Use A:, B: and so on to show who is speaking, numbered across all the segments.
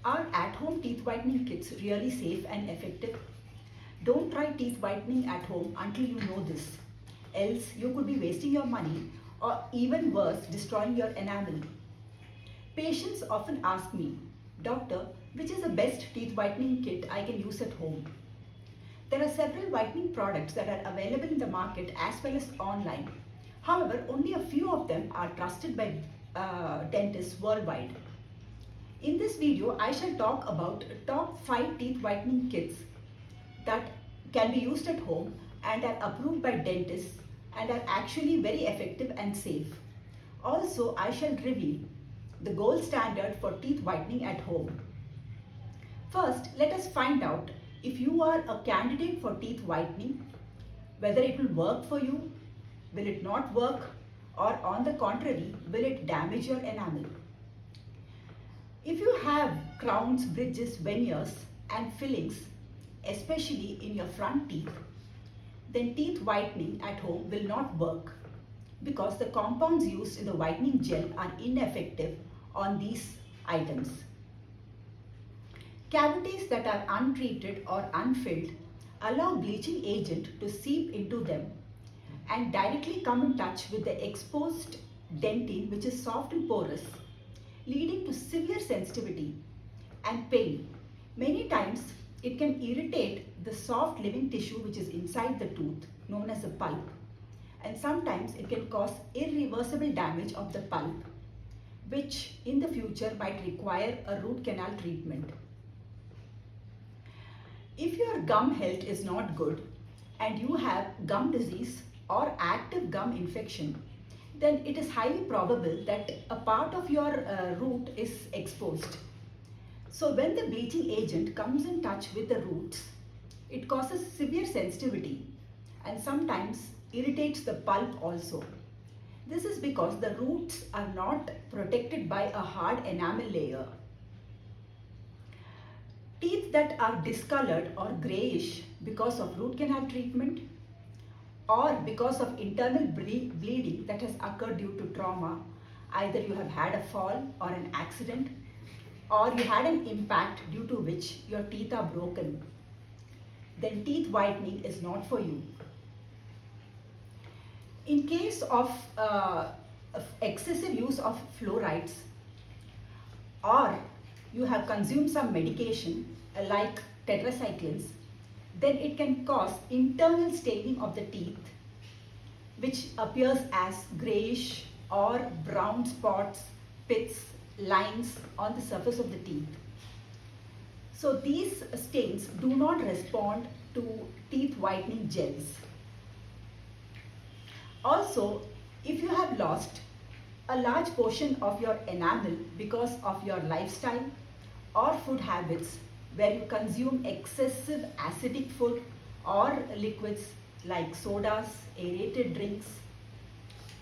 A: Are at-home teeth whitening kits really safe and effective? Don't try teeth whitening at home until you know this. Else, you could be wasting your money or even worse, destroying your enamel. Patients often ask me, Doctor, which is the best teeth whitening kit I can use at home? There are several whitening products that are available in the market as well as online. However, only a few of them are trusted by dentists worldwide. In this video, I shall talk about top 5 teeth whitening kits that can be used at home and are approved by dentists and are actually very effective and safe. Also, I shall reveal the gold standard for teeth whitening at home. First, let us find out if you are a candidate for teeth whitening, whether it will work for you, will it not work, or on the contrary, will it damage your enamel. If you have crowns, bridges, veneers and fillings, especially in your front teeth, then teeth whitening at home will not work because the compounds used in the whitening gel are ineffective on these items. Cavities that are untreated or unfilled allow bleaching agent to seep into them and directly come in touch with the exposed dentine, which is soft and porous, leading to severe sensitivity and pain. Many times it can irritate the soft living tissue which is inside the tooth, known as the pulp, and sometimes it can cause irreversible damage of the pulp, which in the future might require a root canal treatment. If your gum health is not good and you have gum disease or active gum infection, then it is highly probable that a part of your root is exposed. So when the bleaching agent comes in touch with the roots, it causes severe sensitivity and sometimes irritates the pulp also. This is because the roots are not protected by a hard enamel layer. Teeth that are discolored or grayish because of root canal treatment or because of internal bleeding that has occurred due to trauma, either you have had a fall or an accident, or you had an impact due to which your teeth are broken, then teeth whitening is not for you. In case of excessive use of fluorides, or you have consumed some medication like tetracyclines, then it can cause internal staining of the teeth, which appears as grayish or brown spots, pits, lines on the surface of the teeth. So these stains do not respond to teeth whitening gels. Also, if you have lost a large portion of your enamel because of your lifestyle or food habits where you consume excessive acidic food or liquids like sodas, aerated drinks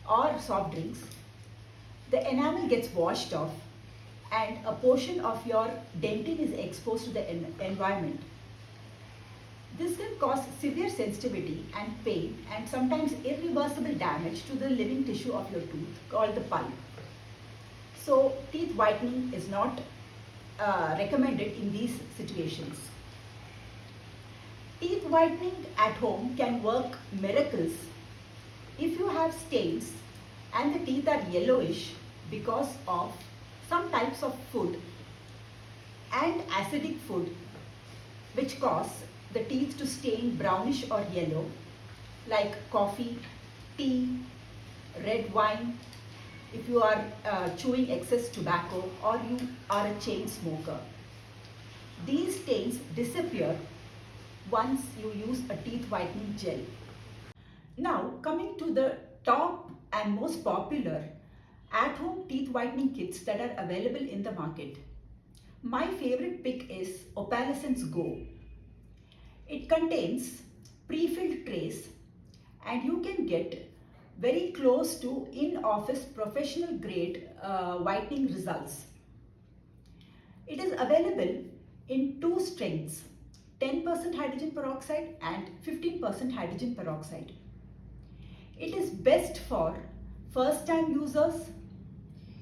A: or soft drinks, the enamel gets washed off and a portion of your dentine is exposed to the environment. This can cause severe sensitivity and pain and sometimes irreversible damage to the living tissue of your tooth called the pulp. So teeth whitening is not recommended in these situations. Teeth whitening at home can work miracles if you have stains and the teeth are yellowish because of some types of food and acidic food which cause the teeth to stain brownish or yellow, like coffee, tea, red wine, if you are chewing excess tobacco or you are a chain smoker. These stains disappear once you use a teeth whitening gel. Now coming to the top and most popular at-home teeth whitening kits that are available in the market. My favorite pick is Opalescence Go. It contains pre-filled trays and you can get very close to in-office professional grade whitening results. It is available in two strengths, 10% hydrogen peroxide and 15% hydrogen peroxide. It is best for first-time users,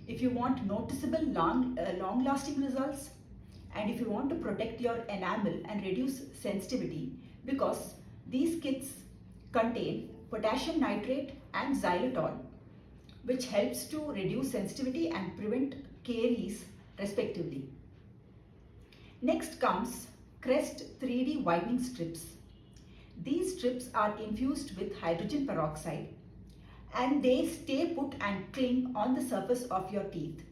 A: if you want noticeable long-lasting results, And if you want to protect your enamel and reduce sensitivity, because these kits contain potassium nitrate and xylitol, which helps to reduce sensitivity and prevent caries respectively. Next comes Crest 3D whitening strips. These strips are infused with hydrogen peroxide and they stay put and cling on the surface of your teeth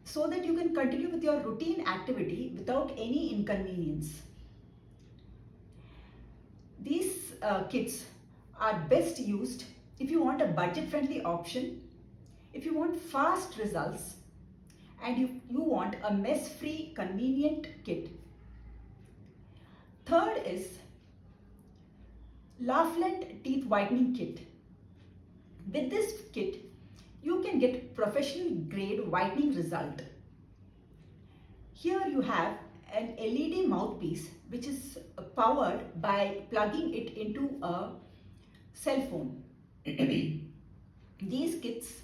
A: so that you can continue with your routine activity without any inconvenience. These kits are best used if you want a budget-friendly option, if you want fast results, and if you want a mess-free, convenient kit. Third is Laughlent Teeth Whitening Kit. With this kit, you can get professional grade whitening result. Here you have an LED mouthpiece which is powered by plugging it into a cell phone. These kits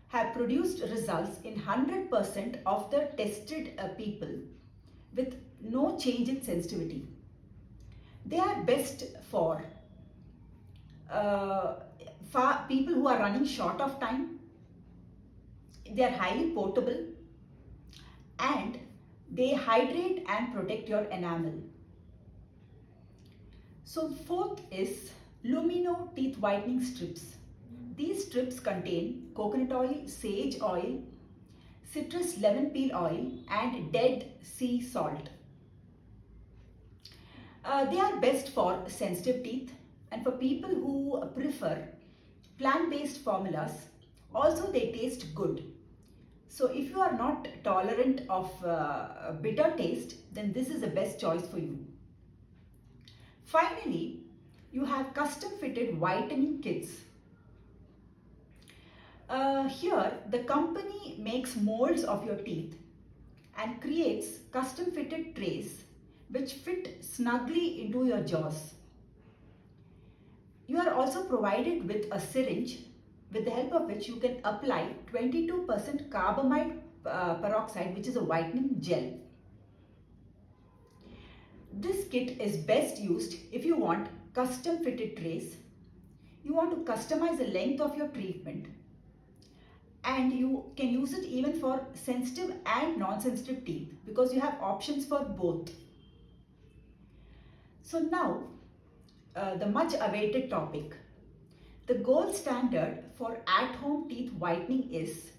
A: have produced results in 100% of the tested people with no change in sensitivity. They are best for people who are running short of time. They are highly portable and they hydrate and protect your enamel. So fourth is Lumino Teeth Whitening Strips. These strips contain coconut oil, sage oil, citrus lemon peel oil and dead sea salt. They are best for sensitive teeth and for people who prefer plant-based formulas. Also they taste good. So if you are not tolerant of bitter taste, then this is the best choice for you. Finally, you have custom fitted whitening kits. Here the company makes molds of your teeth and creates custom fitted trays which fit snugly into your jaws. You are also provided with a syringe with the help of which you can apply 22% carbamide peroxide, which is a whitening gel. This kit is best used if you want custom fitted trays, you want to customize the length of your treatment, and you can use it even for sensitive and non-sensitive teeth because you have options for both. So now the much awaited topic. The gold standard for at-home teeth whitening is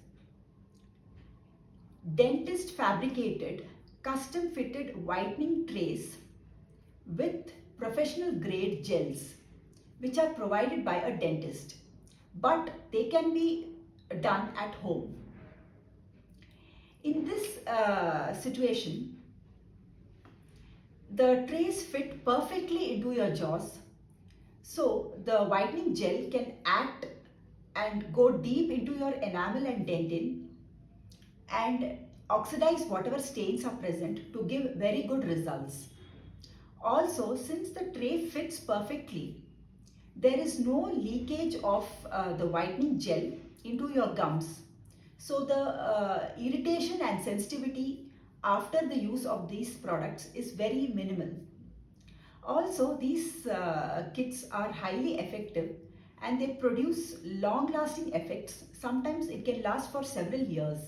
A: dentist fabricated custom fitted whitening trays with professional grade gels which are provided by a dentist, but they can be done at home. In this situation, the trays fit perfectly into your jaws, so the whitening gel can act and go deep into your enamel and dentin and oxidize whatever stains are present to give very good results. Also, since the tray fits perfectly, there is no leakage of the whitening gel into your gums. So the irritation and sensitivity after the use of these products is very minimal. Also, these kits are highly effective and they produce long-lasting effects. Sometimes it can last for several years.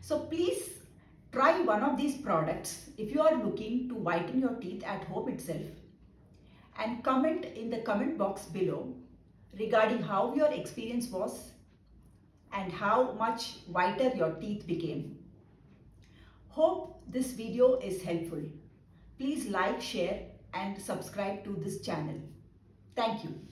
A: So please try one of these products if you are looking to whiten your teeth at home itself, and comment in the comment box below regarding how your experience was and how much whiter your teeth became. Hope this video is helpful. Please like, share and subscribe to this channel. Thank you.